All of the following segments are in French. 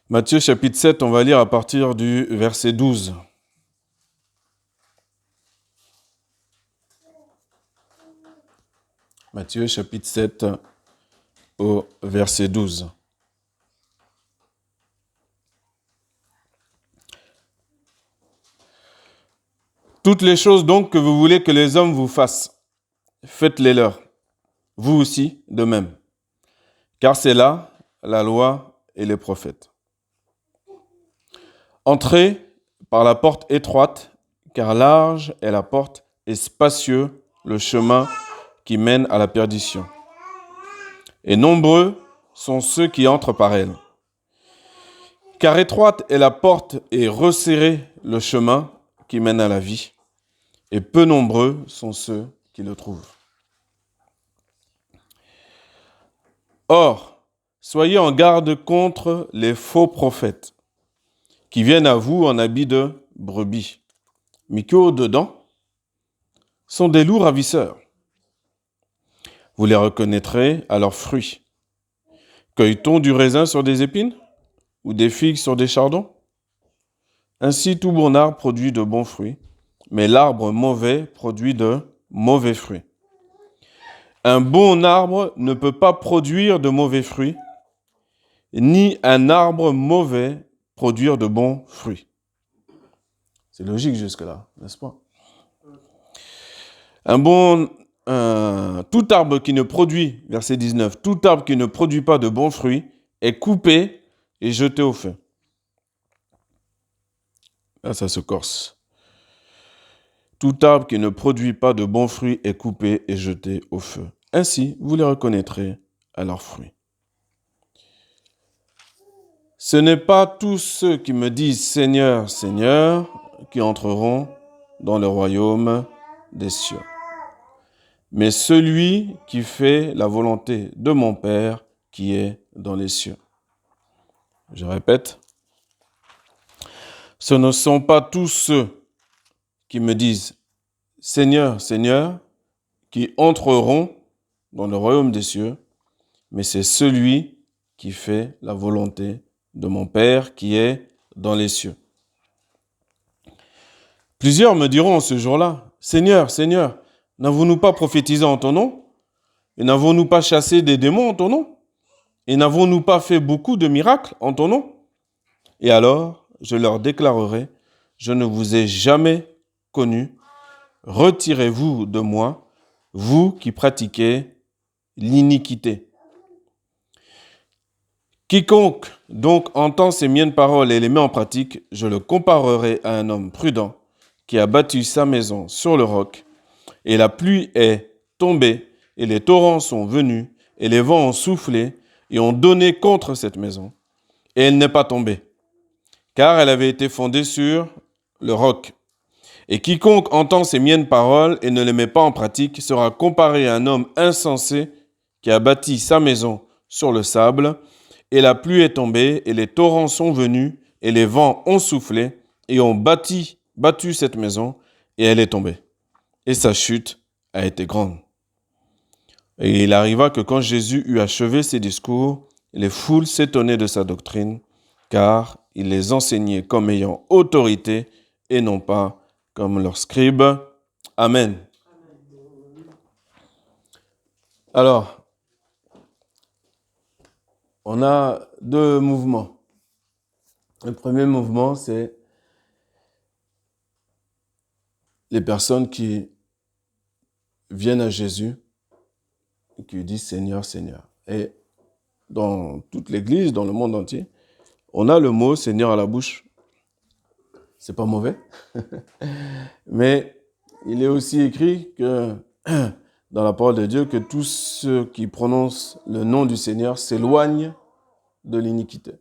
Matthieu chapitre 7, on va lire à partir du verset 12. Matthieu chapitre 7 au verset 12. Toutes les choses donc que vous voulez que les hommes vous fassent, faites-les leur, vous aussi de même. Car c'est là la loi et les prophètes. Entrez par la porte étroite, car large est la porte et spacieux le chemin qui mène à la perdition. Et nombreux sont ceux qui entrent par elle. Car étroite est la porte et resserré le chemin qui mène à la vie, et peu nombreux sont ceux qui le trouvent. Or, soyez en garde contre les faux prophètes, qui viennent à vous en habit de brebis, mais qui au-dedans sont des loups ravisseurs. Vous les reconnaîtrez à leurs fruits. Cueille-t-on du raisin sur des épines ou des figues sur des chardons? Ainsi, tout bon arbre produit de bons fruits, mais l'arbre mauvais produit de mauvais fruits. Un bon arbre ne peut pas produire de mauvais fruits, ni un arbre mauvais produire de bons fruits. C'est logique jusque-là, n'est-ce pas? Tout arbre qui ne produit, verset 19, tout arbre qui ne produit pas de bons fruits est coupé et jeté au feu. Là, ça se corse. Tout arbre qui ne produit pas de bons fruits est coupé et jeté au feu. Ainsi, vous les reconnaîtrez à leurs fruits. Ce n'est pas tous ceux qui me disent Seigneur, Seigneur, qui entreront dans le royaume des cieux, mais celui qui fait la volonté de mon Père qui est dans les cieux. Je répète, ce ne sont pas tous ceux qui me disent Seigneur, Seigneur, qui entreront dans le royaume des cieux, mais c'est celui qui fait la volonté de mon Père qui est dans les cieux. Plusieurs me diront ce jour-là, Seigneur, Seigneur, n'avons-nous pas prophétisé en ton nom? Et n'avons-nous pas chassé des démons en ton nom? Et n'avons-nous pas fait beaucoup de miracles en ton nom? Et alors, je leur déclarerai, je ne vous ai jamais connu. Retirez-vous de moi, vous qui pratiquez l'iniquité. Quiconque donc entend ces miennes paroles et les met en pratique, je le comparerai à un homme prudent qui a bâti sa maison sur le roc, et la pluie est tombée, et les torrents sont venus, et les vents ont soufflé, et ont donné contre cette maison, et elle n'est pas tombée, car elle avait été fondée sur le roc. Et quiconque entend ces miennes paroles et ne les met pas en pratique sera comparé à un homme insensé qui a bâti sa maison sur le sable, et la pluie est tombée, et les torrents sont venus, et les vents ont soufflé, et ont battu cette maison, et elle est tombée. Et sa chute a été grande. Et il arriva que quand Jésus eut achevé ses discours, les foules s'étonnaient de sa doctrine, car il les enseignait comme ayant autorité, et non pas comme leurs scribes. Amen. Alors, on a deux mouvements. Le premier mouvement, c'est les personnes qui viennent à Jésus et qui lui disent Seigneur, Seigneur. Et dans toute l'Église, dans le monde entier, on a le mot Seigneur à la bouche. C'est pas mauvais. Mais il est aussi écrit que dans la parole de Dieu que tous ceux qui prononcent le nom du Seigneur s'éloignent de l'iniquité.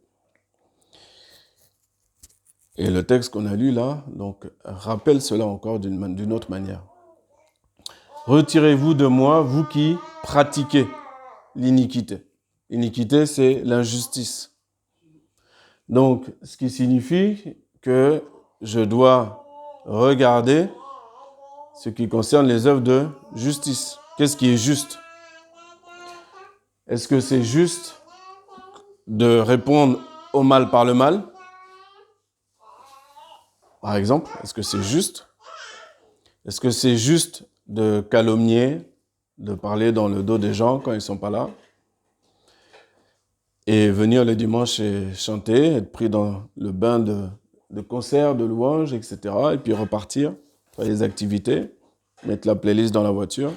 Et le texte qu'on a lu là, donc, rappelle cela encore d'une autre manière. Retirez-vous de moi, vous qui pratiquez l'iniquité. L'iniquité, c'est l'injustice. Donc, ce qui signifie que je dois regarder ce qui concerne les œuvres de justice. Qu'est-ce qui est juste? Est-ce que c'est juste de répondre au mal par le mal? Par exemple, est-ce que c'est juste? Est-ce que c'est juste de calomnier, de parler dans le dos des gens quand ils ne sont pas là? Et venir le dimanche et chanter, être pris dans le bain de concerts, de louanges, etc. Et puis repartir, faire les activités, mettre la playlist dans la voiture.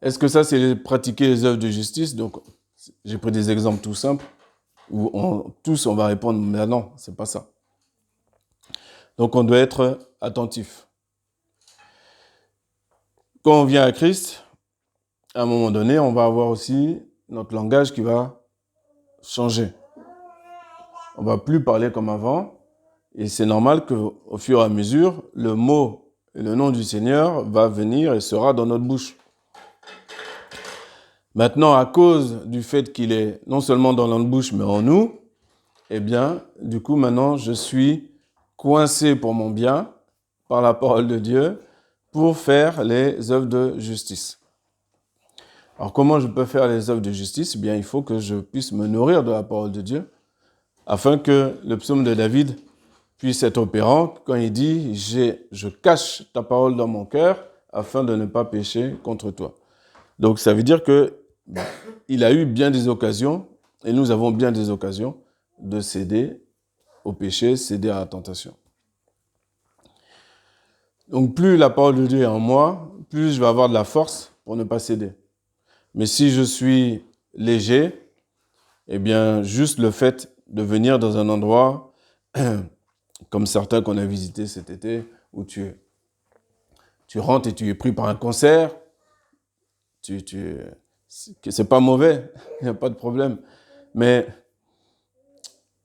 Est-ce que ça, c'est pratiquer les œuvres de justice? Donc, j'ai pris des exemples tout simples où tous, on va répondre, mais non, c'est pas ça. Donc, on doit être attentif. Quand on vient à Christ, à un moment donné, on va avoir aussi notre langage qui va changer. On ne va plus parler comme avant. Et c'est normal qu'au fur et à mesure, le mot et le nom du Seigneur va venir et sera dans notre bouche. Maintenant, à cause du fait qu'il est non seulement dans notre bouche, mais en nous, eh bien, du coup, maintenant, je suis coincé pour mon bien, par la parole de Dieu, pour faire les œuvres de justice. Alors, comment je peux faire les œuvres de justice? Eh bien, il faut que je puisse me nourrir de la parole de Dieu, afin que le psaume de David puisse être opérant quand il dit « Je cache ta parole dans mon cœur, afin de ne pas pécher contre toi ». Donc, ça veut dire qu'il a eu bien des occasions, et nous avons bien des occasions, de céder au péché, céder à la tentation. Donc, plus la parole de Dieu est en moi, plus je vais avoir de la force pour ne pas céder. Mais si je suis léger, eh bien, juste le fait de venir dans un endroit, comme certains qu'on a visités cet été, où tu rentres et tu es pris par un concert, c'est pas mauvais, il n'y a pas de problème. Mais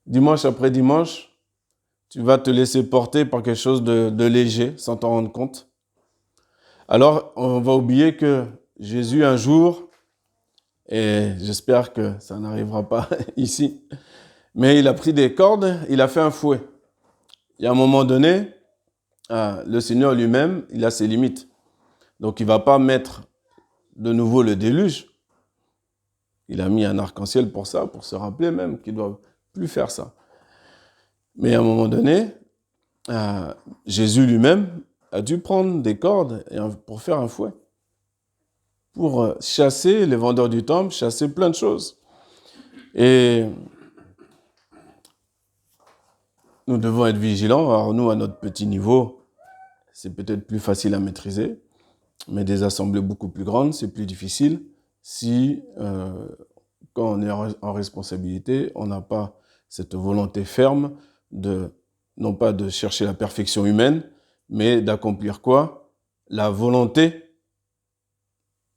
dimanche après dimanche, tu vas te laisser porter par quelque chose de léger, sans t'en rendre compte. Alors, on va oublier que Jésus, un jour, et j'espère que ça n'arrivera pas ici, mais il a pris des cordes, il a fait un fouet. Et à un moment donné, le Seigneur lui-même, il a ses limites. Donc, il ne va pas mettre de nouveau le déluge. Il a mis un arc-en-ciel pour ça, pour se rappeler même qu'il ne doit plus faire ça. Mais à un moment donné, Jésus lui-même a dû prendre des cordes pour faire un fouet, pour chasser les vendeurs du temple, chasser plein de choses. Et nous devons être vigilants. Alors nous, à notre petit niveau, c'est peut-être plus facile à maîtriser, mais des assemblées beaucoup plus grandes, c'est plus difficile si, quand on est en responsabilité, on n'a pas cette volonté ferme non pas de chercher la perfection humaine, mais d'accomplir quoi? La volonté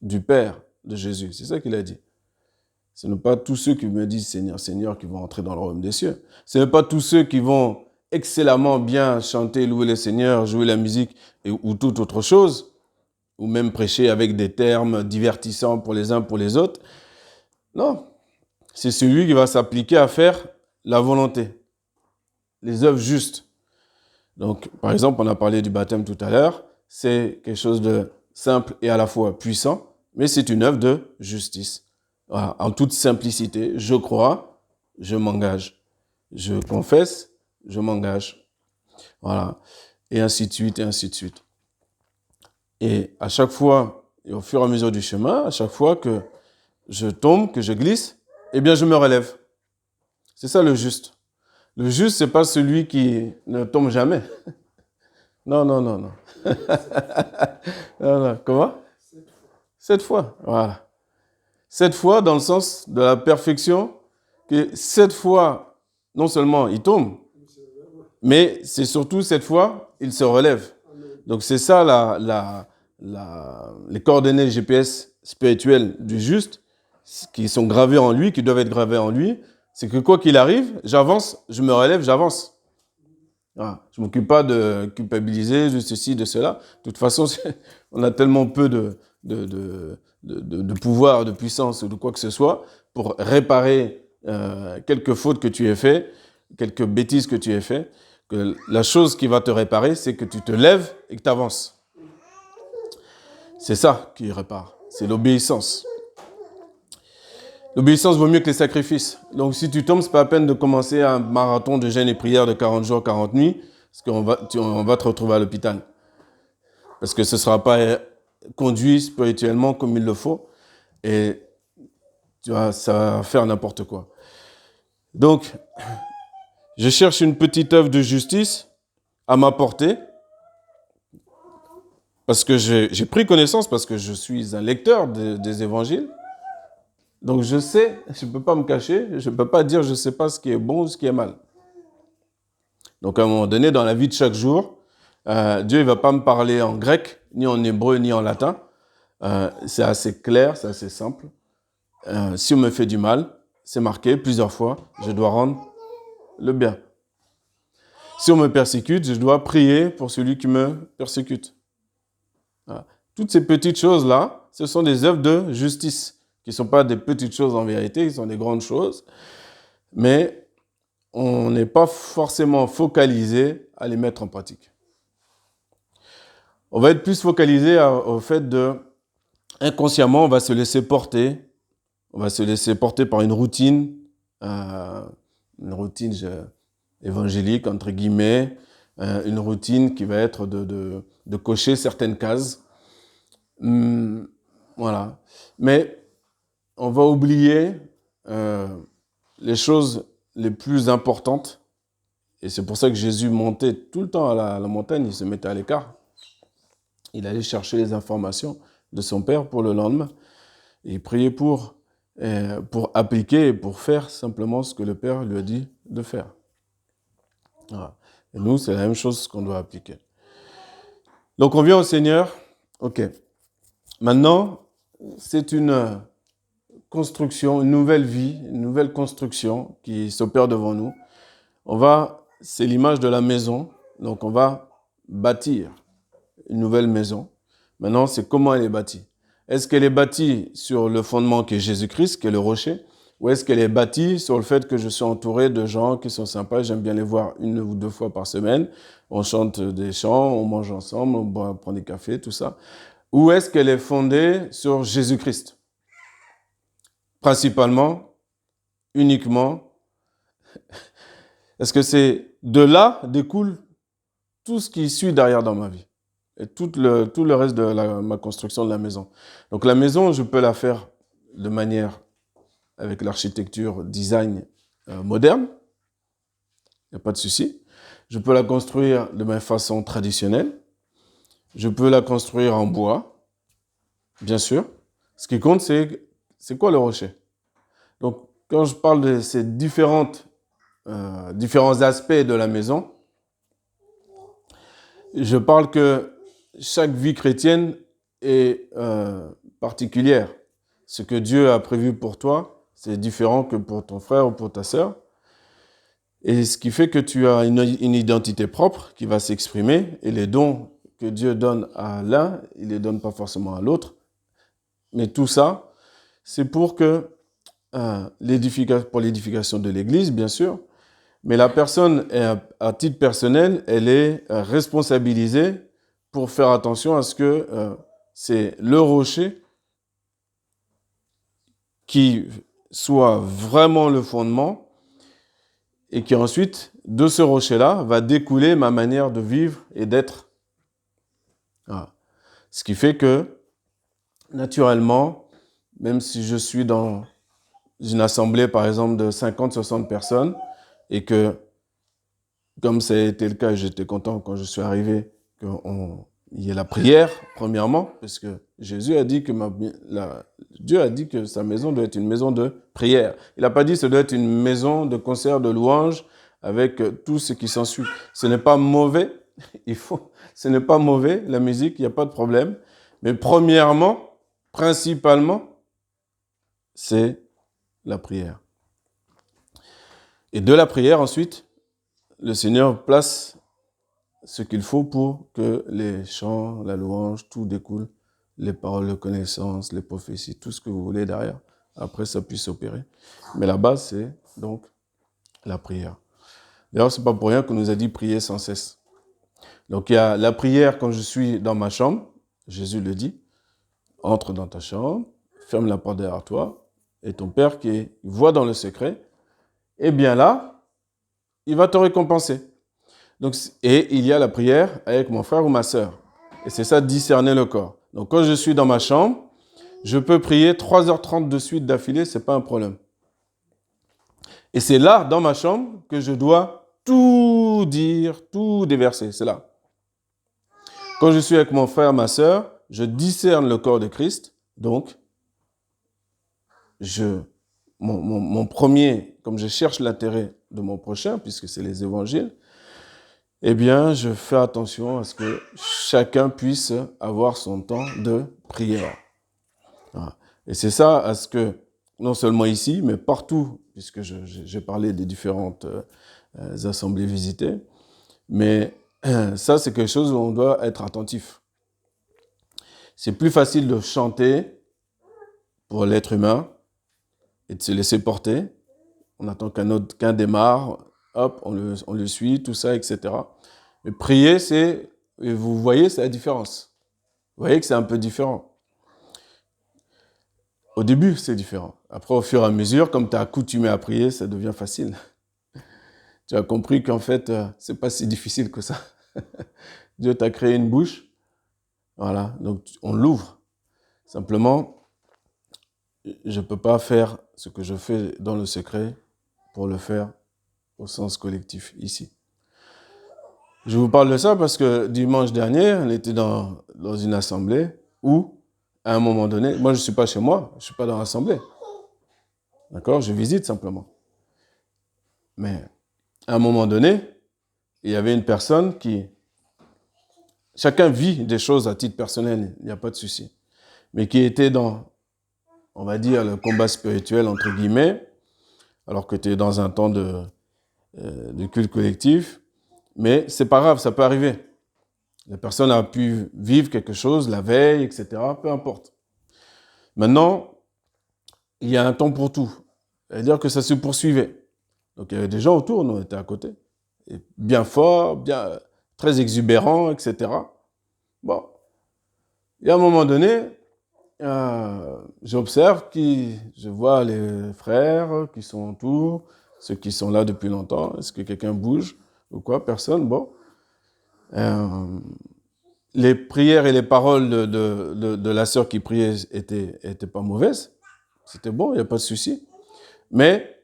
du Père de Jésus. C'est ça qu'il a dit. Ce n'est pas tous ceux qui me disent Seigneur, Seigneur qui vont entrer dans le royaume des cieux. Ce n'est pas tous ceux qui vont excellemment bien chanter, louer le Seigneur, jouer la musique ou toute autre chose, ou même prêcher avec des termes divertissants pour les uns, pour les autres. Non, c'est celui qui va s'appliquer à faire la volonté, les œuvres justes. Donc, par exemple, on a parlé du baptême tout à l'heure, c'est quelque chose de simple et à la fois puissant, mais c'est une œuvre de justice. Voilà, en toute simplicité, je crois, je m'engage. Je confesse, je m'engage. Voilà. Et ainsi de suite, et ainsi de suite. Et à chaque fois, et au fur et à mesure du chemin, à chaque fois que je tombe, que je glisse, eh bien, je me relève. C'est ça le juste. Le juste, c'est pas celui qui ne tombe jamais. Non, non, non, non. Non, non. Comment? 7 fois. Voilà. 7 fois dans le sens de la perfection, que 7 fois, non seulement il tombe, mais c'est surtout 7 fois, il se relève. Donc c'est ça les coordonnées GPS spirituelles du juste, qui sont gravées en lui, qui doivent être gravées en lui, c'est que quoi qu'il arrive, j'avance, je me relève, j'avance. Voilà. Je ne m'occupe pas de culpabiliser, de ceci, de cela. De toute façon, on a tellement peu de pouvoir, de puissance ou de quoi que ce soit pour réparer quelques fautes que tu aies fait, quelques bêtises que tu aies fait, que la chose qui va te réparer, c'est que tu te lèves et que tu avances. C'est ça qui répare, c'est l'obéissance. L'obéissance vaut mieux que les sacrifices. Donc si tu tombes, c'est pas la peine de commencer un marathon de jeûne et prière de 40 jours, 40 nuits, parce on va te retrouver à l'hôpital. Parce que ce ne sera pas conduit spirituellement comme il le faut, et ça va faire n'importe quoi. Donc, je cherche une petite œuvre de justice à m'apporter, parce que j'ai pris connaissance, parce que je suis un lecteur des évangiles. Donc je sais, je ne peux pas me cacher, je ne peux pas dire je ne sais pas ce qui est bon ou ce qui est mal. Donc à un moment donné, dans la vie de chaque jour, Dieu ne va pas me parler en grec, ni en hébreu, ni en latin. C'est assez clair, c'est assez simple. Si on me fait du mal, c'est marqué plusieurs fois, je dois rendre le bien. Si on me persécute, je dois prier pour celui qui me persécute. Voilà. Toutes ces petites choses-là, ce sont des œuvres de justice, qui ne sont pas des petites choses en vérité, qui sont des grandes choses, mais on n'est pas forcément focalisé à les mettre en pratique. On va être plus focalisé au fait de, inconsciemment, on va se laisser porter par une routine évangélique, entre guillemets, une routine qui va être de cocher certaines cases. Voilà. Mais on va oublier les choses les plus importantes. Et c'est pour ça que Jésus montait tout le temps à la montagne, il se mettait à l'écart. Il allait chercher les informations de son Père pour le lendemain. Et il priait pour appliquer et pour faire simplement ce que le Père lui a dit de faire. Voilà. Et nous, c'est la même chose qu'on doit appliquer. Donc on vient au Seigneur. Ok. Maintenant, c'est une construction, une nouvelle vie, une nouvelle construction qui s'opère devant nous. C'est l'image de la maison. Donc on va bâtir une nouvelle maison. Maintenant, c'est comment elle est bâtie. Est-ce qu'elle est bâtie sur le fondement qui est Jésus-Christ, qui est le rocher, ou est-ce qu'elle est bâtie sur le fait que je suis entouré de gens qui sont sympas, j'aime bien les voir 1 ou 2 fois par semaine, on chante des chants, on mange ensemble, on prend des cafés, tout ça. Ou est-ce qu'elle est fondée sur Jésus-Christ? Principalement, uniquement. Est-ce que c'est de là découle tout ce qui suit derrière dans ma vie? Et tout le reste de ma construction de la maison. Donc la maison, je peux la faire de manière avec l'architecture design moderne. Il n'y a pas de souci. Je peux la construire de ma façon traditionnelle. Je peux la construire en bois, bien sûr. Ce qui compte, c'est quoi le rocher? Donc quand je parle de ces différents aspects de la maison, je parle que chaque vie chrétienne est particulière. Ce que Dieu a prévu pour toi, c'est différent que pour ton frère ou pour ta sœur. Et ce qui fait que tu as une identité propre qui va s'exprimer. Et les dons que Dieu donne à l'un, il ne les donne pas forcément à l'autre. Mais tout ça, c'est pour l'édification de l'Église, bien sûr. Mais la personne, à titre personnel, elle est responsabilisée pour faire attention à ce que c'est le rocher qui soit vraiment le fondement et qui ensuite, de ce rocher-là, va découler ma manière de vivre et d'être. Voilà. Ce qui fait que, naturellement, même si je suis dans une assemblée, par exemple, de 50-60 personnes, et que, comme ça a été le cas, j'étais content quand je suis arrivé, qu'il y ait la prière, premièrement, parce que Jésus a dit que Dieu a dit que sa maison doit être une maison de prière. Il n'a pas dit que ça doit être une maison de concert de louanges avec tout ce qui s'ensuit. Ce n'est pas mauvais, ce n'est pas mauvais, la musique, il n'y a pas de problème. Mais premièrement, principalement, c'est la prière. Et de la prière, ensuite, le Seigneur place ce qu'il faut pour que les chants, la louange, tout découle, les paroles de connaissance, les prophéties, tout ce que vous voulez derrière. Après, ça puisse opérer. Mais la base, c'est donc la prière. D'ailleurs, c'est pas pour rien qu'on nous a dit prier sans cesse. Donc, il y a la prière quand je suis dans ma chambre. Jésus le dit. Entre dans ta chambre, ferme la porte derrière toi, et ton Père qui voit dans le secret, eh bien là, il va te récompenser. Donc, et il y a la prière avec mon frère ou ma sœur. Et c'est ça, discerner le corps. Donc quand je suis dans ma chambre, je peux prier 3h30 de suite d'affilée, ce n'est pas un problème. Et c'est là, dans ma chambre, que je dois tout dire, tout déverser. C'est là. Quand je suis avec mon frère, ma sœur, je discerne le corps de Christ. Donc, mon premier, comme je cherche l'intérêt de mon prochain, puisque c'est les évangiles, eh bien, je fais attention à ce que chacun puisse avoir son temps de prière. Voilà. Et c'est ça, à ce que, non seulement ici, mais partout, puisque j'ai parlé des différentes assemblées visitées, mais ça, c'est quelque chose où on doit être attentif. C'est plus facile de chanter pour l'être humain et de se laisser porter. On attend qu'un démarre, hop, on le suit, tout ça, etc. Mais prier, vous voyez, c'est la différence. Vous voyez que c'est un peu différent. Au début, c'est différent. Après, au fur et à mesure, comme tu es accoutumé à prier, ça devient facile. Tu as compris qu'en fait, c'est pas si difficile que ça. Dieu t'a créé une bouche. Voilà, donc on l'ouvre. Simplement, je ne peux pas faire ce que je fais dans le secret pour le faire au sens collectif ici. Je vous parle de ça parce que dimanche dernier, on était dans une assemblée où, à un moment donné, moi je ne suis pas chez moi, je ne suis pas dans l'assemblée. D'accord? Je visite simplement. Mais à un moment donné, il y avait une personne qui... Chacun vit des choses à titre personnel, il n'y a pas de souci. Mais qui était dans, on va dire, le combat spirituel, entre guillemets, alors que tu es dans un temps de culte collectif. Mais c'est pas grave, ça peut arriver. La personne a pu vivre quelque chose la veille, etc. Peu importe. Maintenant, il y a un temps pour tout. C'est-à-dire que ça se poursuivait. Donc il y avait des gens autour, nous on était à côté. Et bien forts, bien, très exubérants, etc. Bon. Et à un moment donné, j'observe, je vois les frères qui sont autour, ceux qui sont là depuis longtemps. Est-ce que quelqu'un bouge ou quoi? Personne. Bon. Les prières et les paroles de la sœur qui priait étaient pas mauvaises. C'était bon, il n'y a pas de souci. Mais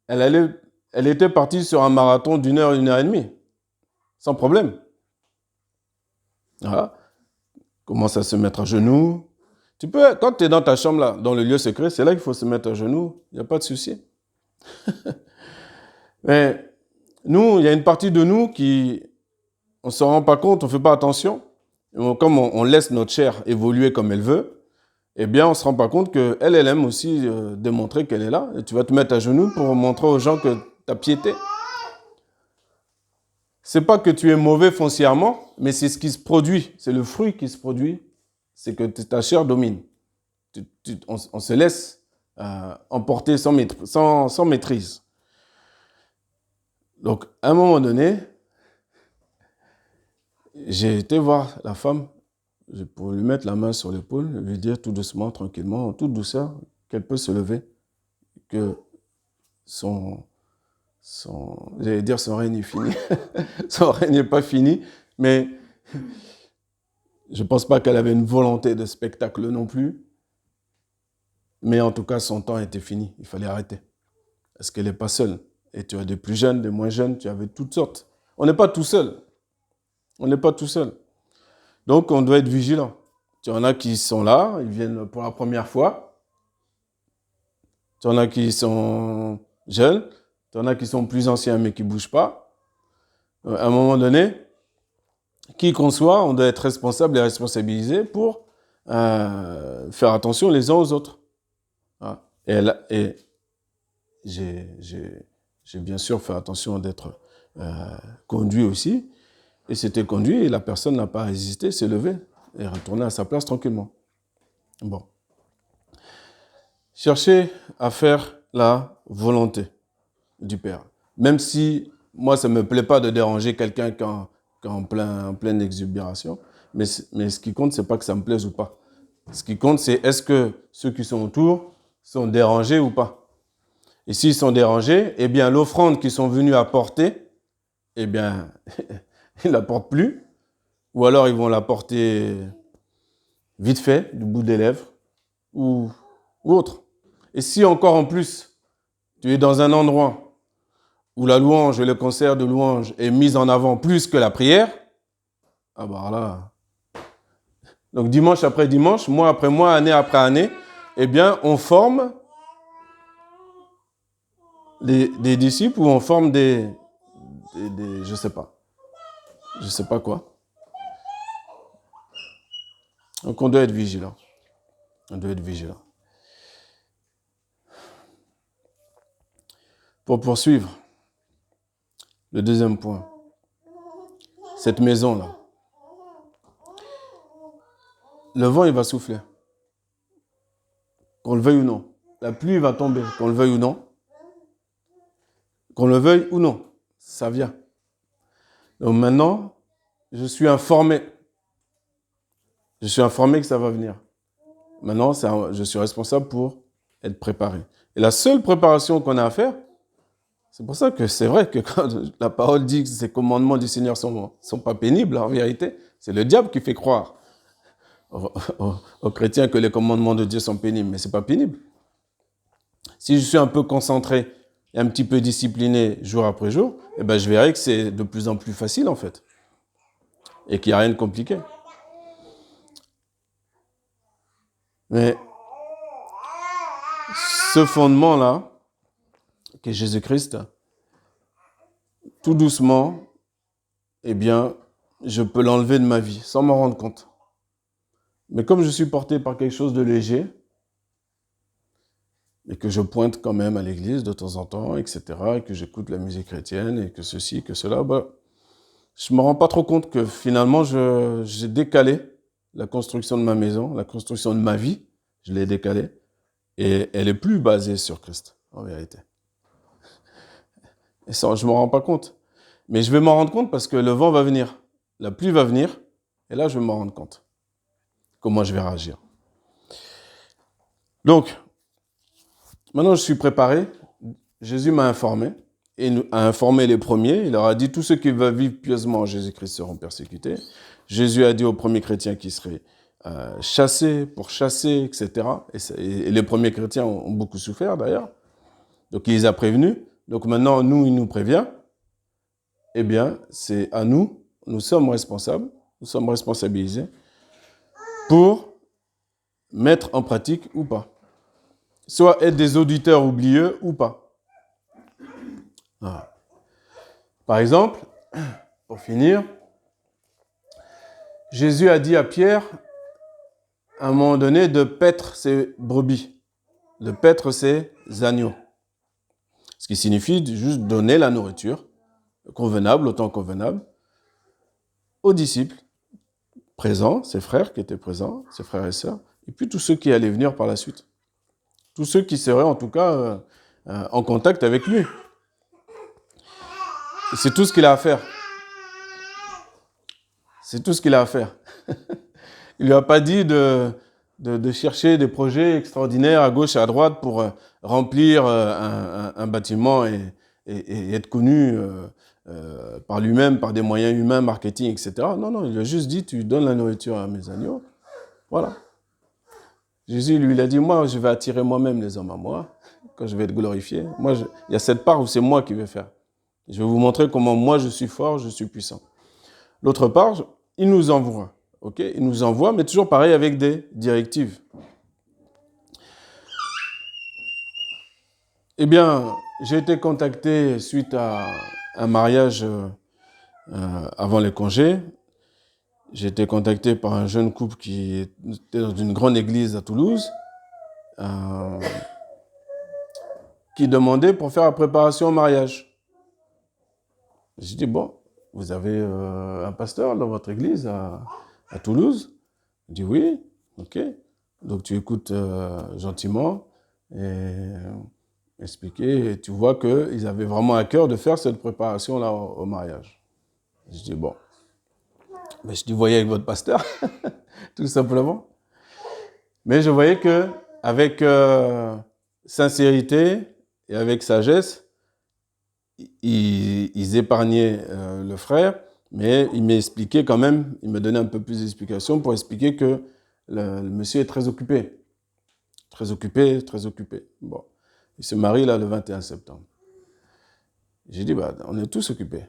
elle était partie sur un marathon d'1 heure, 1 heure et demie. Sans problème. Voilà. Commence à se mettre à genoux. Tu peux, quand tu es dans ta chambre, là, dans le lieu secret, c'est là qu'il faut se mettre à genoux. Il n'y a pas de souci. Mais nous, il y a une partie de nous qui, on ne se rend pas compte, on ne fait pas attention. Comme on laisse notre chair évoluer comme elle veut, eh bien, on ne se rend pas compte qu'elle aime aussi démontrer qu'elle est là. Et tu vas te mettre à genoux pour montrer aux gens que tu as piété. C'est pas que tu es mauvais foncièrement, mais c'est ce qui se produit. C'est le fruit qui se produit. C'est que ta chair domine. On se laisse emporter sans maîtrise. Donc, à un moment donné, j'ai été voir la femme pour lui mettre la main sur l'épaule, lui dire tout doucement, tranquillement, en toute douceur, qu'elle peut se lever, que j'allais dire son règne est fini. Son règne n'est pas fini, mais je ne pense pas qu'elle avait une volonté de spectacle non plus. Mais en tout cas, son temps était fini. Il fallait arrêter. Parce qu'elle n'est pas seule. Et tu as des plus jeunes, des moins jeunes, tu avais toutes sortes. On n'est pas tout seul. On n'est pas tout seul. Donc, on doit être vigilant. Tu en as qui sont là, ils viennent pour la première fois. Tu en as qui sont jeunes. Tu en as qui sont plus anciens mais qui ne bougent pas. À un moment donné, qui qu'on soit, on doit être responsable et responsabilisé pour faire attention les uns aux autres. Ah. Et j'ai bien sûr fait attention d'être conduit aussi. Et c'était conduit et la personne n'a pas hésité, s'est levée et retourné à sa place tranquillement. Bon. Cherchez à faire la volonté du Père. Même si moi, ça ne me plaît pas de déranger quelqu'un qui est en pleine exubération, mais ce qui compte, ce n'est pas que ça me plaise ou pas. Ce qui compte, c'est est-ce que ceux qui sont autour sont dérangés ou pas. Et s'ils sont dérangés, eh bien, l'offrande qu'ils sont venus apporter, eh bien, ils ne la portent plus. Ou alors, ils vont la porter vite fait, du bout des lèvres, ou autre. Et si encore en plus, tu es dans un endroit où la louange et le concert de louange est mis en avant plus que la prière, ah bah là. Donc dimanche après dimanche, mois après mois, année après année, eh bien, on forme des disciples ou on forme des je sais pas quoi. Donc on doit être vigilant. On doit être vigilant. Pour poursuivre, le deuxième point, cette maison-là, le vent, il va souffler. Qu'on le veuille ou non. La pluie va tomber, qu'on le veuille ou non. Qu'on le veuille ou non, ça vient. Donc maintenant, je suis informé. Je suis informé que ça va venir. Maintenant, je suis responsable pour être préparé. Et la seule préparation qu'on a à faire, c'est pour ça que c'est vrai que quand la parole dit que ces commandements du Seigneur sont pas pénibles, en vérité, c'est le diable qui fait croire aux chrétiens que les commandements de Dieu sont pénibles, mais c'est pas pénible. Si je suis un peu concentré et un petit peu discipliné jour après jour, eh ben, je verrai que c'est de plus en plus facile en fait. Et qu'il n'y a rien de compliqué. Mais ce fondement-là, qui est Jésus-Christ, tout doucement, eh bien, je peux l'enlever de ma vie sans m'en rendre compte. Mais comme je suis porté par quelque chose de léger, et que je pointe quand même à l'église de temps en temps, etc., et que j'écoute la musique chrétienne, et que ceci, que cela, bah, je ne me rends pas trop compte que finalement, j'ai décalé la construction de ma maison, la construction de ma vie, je l'ai décalée, et elle est plus basée sur Christ, en vérité. Et ça, je ne m'en rends pas compte. Mais je vais m'en rendre compte parce que le vent va venir, la pluie va venir, et là, je vais m'en rendre compte. Comment je vais réagir. Donc, maintenant, je suis préparé. Jésus m'a informé, et a informé les premiers. Il leur a dit, tous ceux qui veulent vivre pieusement en Jésus-Christ seront persécutés. Jésus a dit aux premiers chrétiens qu'ils seraient chassés, pourchassés, etc. Et les premiers chrétiens ont beaucoup souffert, d'ailleurs. Donc, il les a prévenus. Donc, maintenant, nous, il nous prévient. Eh bien, c'est à nous, nous sommes responsables, nous sommes responsabilisés pour mettre en pratique ou pas. Soit être des auditeurs oublieux ou pas. Voilà. Par exemple, pour finir, Jésus a dit à Pierre, à un moment donné, de paître ses brebis, de paître ses agneaux. Ce qui signifie juste donner la nourriture convenable, au temps convenable, aux disciples présents, ses frères qui étaient présents, ses frères et sœurs, et puis tous ceux qui allaient venir par la suite. Tous ceux qui seraient en tout cas en contact avec lui. Et c'est tout ce qu'il a à faire. C'est tout ce qu'il a à faire. Il lui a pas dit de chercher des projets extraordinaires à gauche et à droite pour remplir un bâtiment et être connu par lui-même, par des moyens humains, marketing, etc. Non, non, il lui a juste dit, tu donnes la nourriture à mes agneaux. Voilà. Jésus, lui, il a dit, moi, je vais attirer moi-même les hommes à moi, quand je vais être glorifié. Moi, il y a cette part où c'est moi qui vais faire. Je vais vous montrer comment moi, je suis fort, je suis puissant. L'autre part, il nous envoie. Okay, il nous envoie, mais toujours pareil avec des directives. Eh bien, j'ai été contacté suite à un mariage avant les congés. J'ai été contacté par un jeune couple qui était dans une grande église à Toulouse, qui demandait pour faire la préparation au mariage. J'ai dit, bon, vous avez un pasteur dans votre église à Toulouse? Il dit oui, ok. Donc tu écoutes gentiment et expliquer, et tu vois qu'ils avaient vraiment à cœur de faire cette préparation-là au mariage. Je dis bon, mais je dis voyez avec votre pasteur, tout simplement. Mais je voyais que avec sincérité et avec sagesse, ils épargnaient le frère, mais il m'a expliqué quand même, il m'a donné un peu plus d'explications pour expliquer que le monsieur est très occupé. Très occupé, très occupé. Bon, il se marie là le 21 septembre. J'ai dit, bah, on est tous occupés.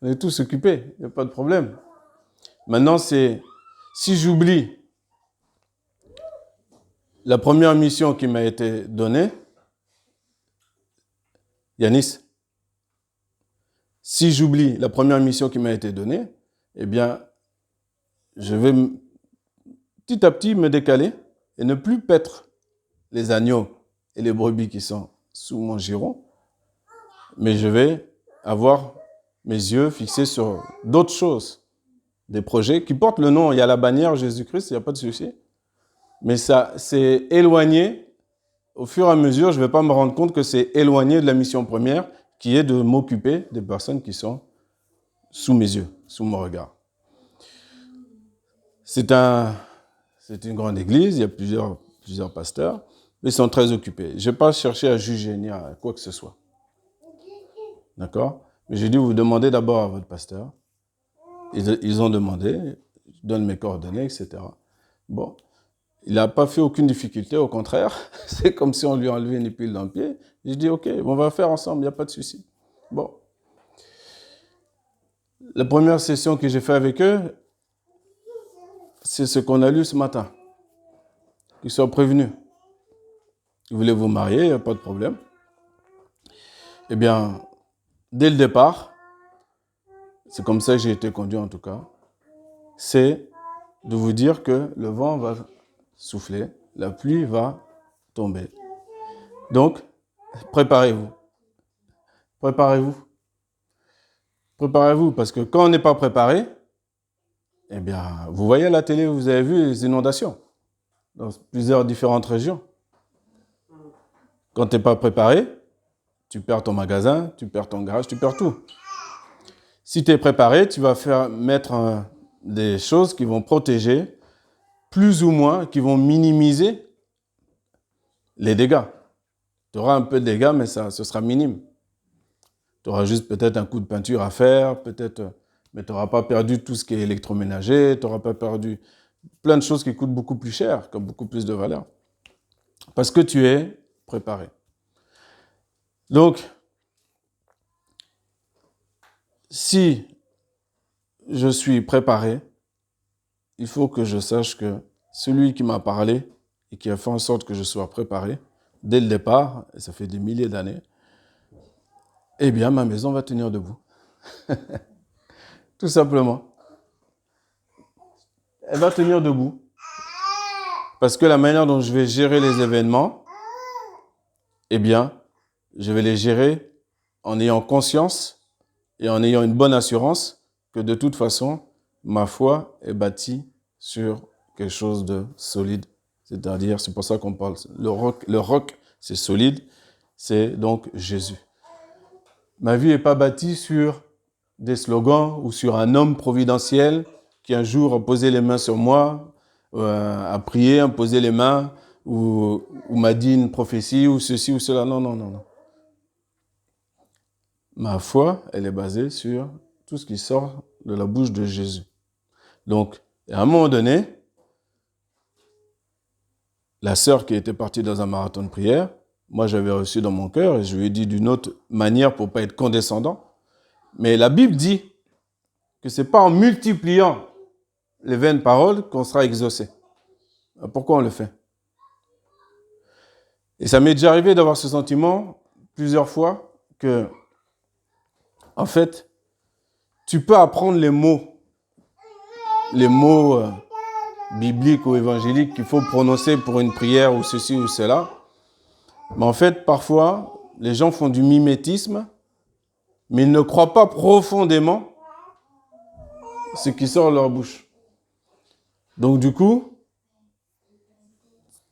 On est tous occupés, il n'y a pas de problème. Maintenant, c'est, si j'oublie la première mission qui m'a été donnée, Yanis, si j'oublie la première mission qui m'a été donnée, eh bien, je vais petit à petit me décaler et ne plus paître les agneaux et les brebis qui sont sous mon giron, mais je vais avoir mes yeux fixés sur d'autres choses, des projets qui portent le nom, il y a la bannière Jésus-Christ, il n'y a pas de souci, mais ça c'est éloigné, au fur et à mesure, je ne vais pas me rendre compte que c'est éloigné de la mission première, qui est de m'occuper des personnes qui sont sous mes yeux, sous mon regard. C'est une grande église, il y a plusieurs pasteurs, mais ils sont très occupés. Je n'ai pas cherché à juger ni à quoi que ce soit. D'accord? Mais j'ai dit, vous demandez d'abord à votre pasteur. Ils ont demandé, je donne mes coordonnées, etc. Bon, il n'a pas fait aucune difficulté, au contraire. C'est comme si on lui enlevait une épine dans le pied. J'ai dit, ok, on va faire ensemble, il n'y a pas de souci. Bon. La première session que j'ai fait avec eux, c'est ce qu'on a lu ce matin. Qu'ils soient prévenus. Vous voulez vous marier, il n'y a pas de problème. Eh bien, dès le départ, c'est comme ça que j'ai été conduit en tout cas, c'est de vous dire que le vent va souffler, la pluie va tomber. Donc, préparez-vous. Préparez-vous. Préparez-vous, parce que quand on n'est pas préparé, eh bien, vous voyez à la télé, vous avez vu les inondations dans plusieurs différentes régions. Quand tu n'es pas préparé, tu perds ton magasin, tu perds ton garage, tu perds tout. Si tu es préparé, tu vas mettre des choses qui vont protéger, plus ou moins, qui vont minimiser les dégâts. Tu auras un peu de dégâts, mais ce sera minime. Tu auras juste peut-être un coup de peinture à faire, peut-être, mais tu n'auras pas perdu tout ce qui est électroménager, tu n'auras pas perdu plein de choses qui coûtent beaucoup plus cher, qui ont beaucoup plus de valeur. Parce que tu es préparé. Donc, si je suis préparé, il faut que je sache que celui qui m'a parlé et qui a fait en sorte que je sois préparé, dès le départ, et ça fait des milliers d'années, eh bien, ma maison va tenir debout. Tout simplement. Elle va tenir debout. Parce que la manière dont je vais gérer les événements, eh bien, je vais les gérer en ayant conscience et en ayant une bonne assurance que de toute façon, ma foi est bâtie sur quelque chose de solide. C'est-à-dire, c'est pour ça qu'on parle, le roc, c'est solide, c'est donc Jésus. Ma vie n'est pas bâtie sur des slogans ou sur un homme providentiel qui un jour a posé les mains sur moi, a prié, a posé les mains, ou m'a dit une prophétie, ou ceci ou cela. Non, non, non, non. Ma foi, elle est basée sur tout ce qui sort de la bouche de Jésus. Donc, à un moment donné, la sœur qui était partie dans un marathon de prière, moi j'avais reçu dans mon cœur, et je lui ai dit d'une autre manière pour ne pas être condescendant, mais la Bible dit que ce n'est pas en multipliant les vaines paroles qu'on sera exaucé. Pourquoi on le fait? Et ça m'est déjà arrivé d'avoir ce sentiment plusieurs fois que, en fait, tu peux apprendre les mots bibliques ou évangéliques qu'il faut prononcer pour une prière ou ceci ou cela. Mais en fait, parfois, les gens font du mimétisme, mais ils ne croient pas profondément ce qui sort de leur bouche. Donc du coup,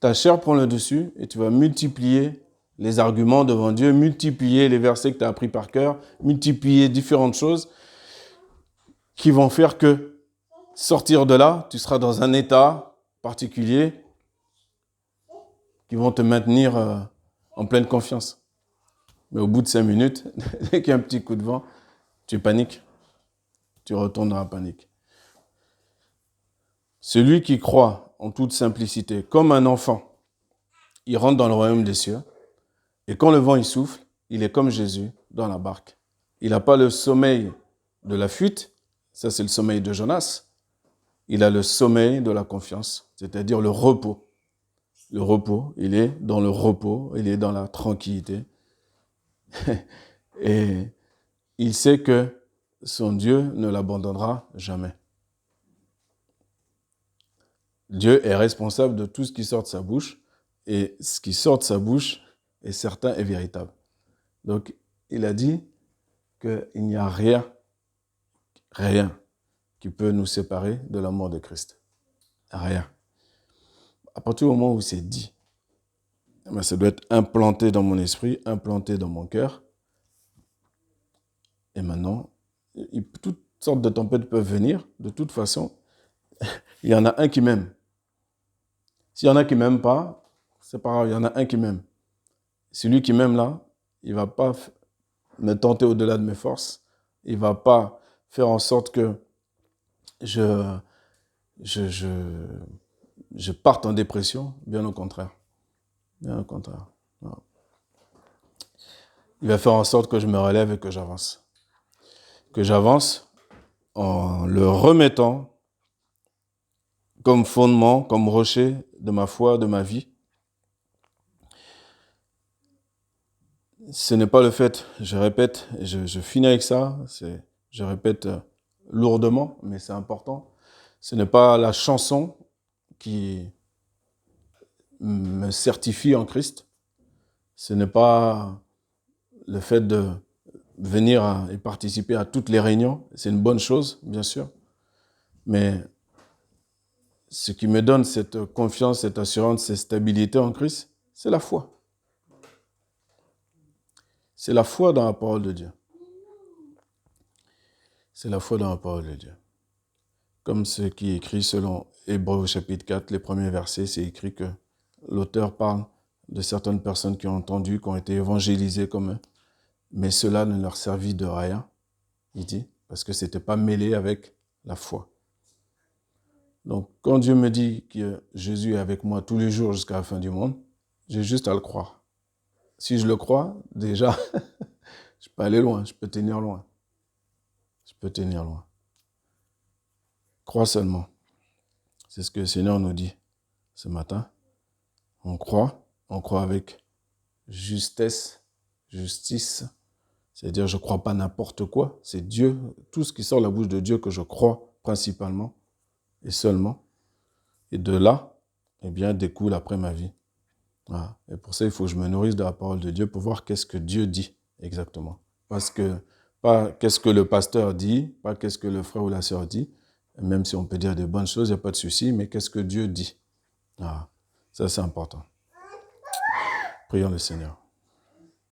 ta chair prend le dessus et tu vas multiplier les arguments devant Dieu, multiplier les versets que tu as appris par cœur, multiplier différentes choses qui vont faire que sortir de là, tu seras dans un état particulier qui vont te maintenir en pleine confiance. Mais au bout de 5 minutes, dès qu'il y a un petit coup de vent, tu paniques. Tu retournes dans la panique. Celui qui croit en toute simplicité, comme un enfant, il rentre dans le royaume des cieux. Et quand le vent il souffle, il est comme Jésus dans la barque. Il n'a pas le sommeil de la fuite, ça c'est le sommeil de Jonas. Il a le sommeil de la confiance, c'est-à-dire le repos. Le repos, il est dans le repos, il est dans la tranquillité. Et il sait que son Dieu ne l'abandonnera jamais. Dieu est responsable de tout ce qui sort de sa bouche, et ce qui sort de sa bouche est certain et véritable. Donc, il a dit qu'il n'y a rien qui peut nous séparer de l'amour de Christ. Rien. À partir du moment où c'est dit, ça doit être implanté dans mon esprit, implanté dans mon cœur. Et maintenant, toutes sortes de tempêtes peuvent venir. De toute façon, il y en a un qui m'aime. S'il y en a qui ne m'aiment pas, c'est pas grave, il y en a un qui m'aime. Celui qui m'aime là, il ne va pas me tenter au-delà de mes forces. Il ne va pas faire en sorte que je parte en dépression. Bien au contraire. Bien au contraire. Non. Il va faire en sorte que je me relève et que j'avance. Que j'avance en le remettant comme fondement, comme rocher de ma foi, de ma vie. Ce n'est pas le fait, je répète, je finis avec ça, je répète lourdement, mais c'est important. Ce n'est pas la chanson qui me certifie en Christ. Ce n'est pas le fait de venir et participer à toutes les réunions. C'est une bonne chose, bien sûr. Mais ce qui me donne cette confiance, cette assurance, cette stabilité en Christ, c'est la foi. C'est la foi dans la parole de Dieu. C'est la foi dans la parole de Dieu. Comme ce qui est écrit selon Hébreux chapitre 4, les premiers versets, c'est écrit que l'auteur parle de certaines personnes qui ont entendu, qui ont été évangélisées comme eux, mais cela ne leur servit de rien, il dit, parce que ce n'était pas mêlé avec la foi. Donc, quand Dieu me dit que Jésus est avec moi tous les jours jusqu'à la fin du monde, j'ai juste à le croire. Si je le crois, déjà, je peux aller loin, je peux tenir loin. Je peux tenir loin. Crois seulement. C'est ce que le Seigneur nous dit ce matin. On croit avec justesse, justice. C'est-à-dire, je ne crois pas n'importe quoi. C'est Dieu, tout ce qui sort de la bouche de Dieu que je crois principalement et seulement. Et de là, eh bien, découle après ma vie. Voilà. Et pour ça, il faut que je me nourrisse de la parole de Dieu pour voir qu'est-ce que Dieu dit exactement. Parce que, pas qu'est-ce que le pasteur dit, pas qu'est-ce que le frère ou la sœur dit, même si on peut dire des bonnes choses, il n'y a pas de souci, mais qu'est-ce que Dieu dit. Voilà. Ça, c'est important. Prions le Seigneur.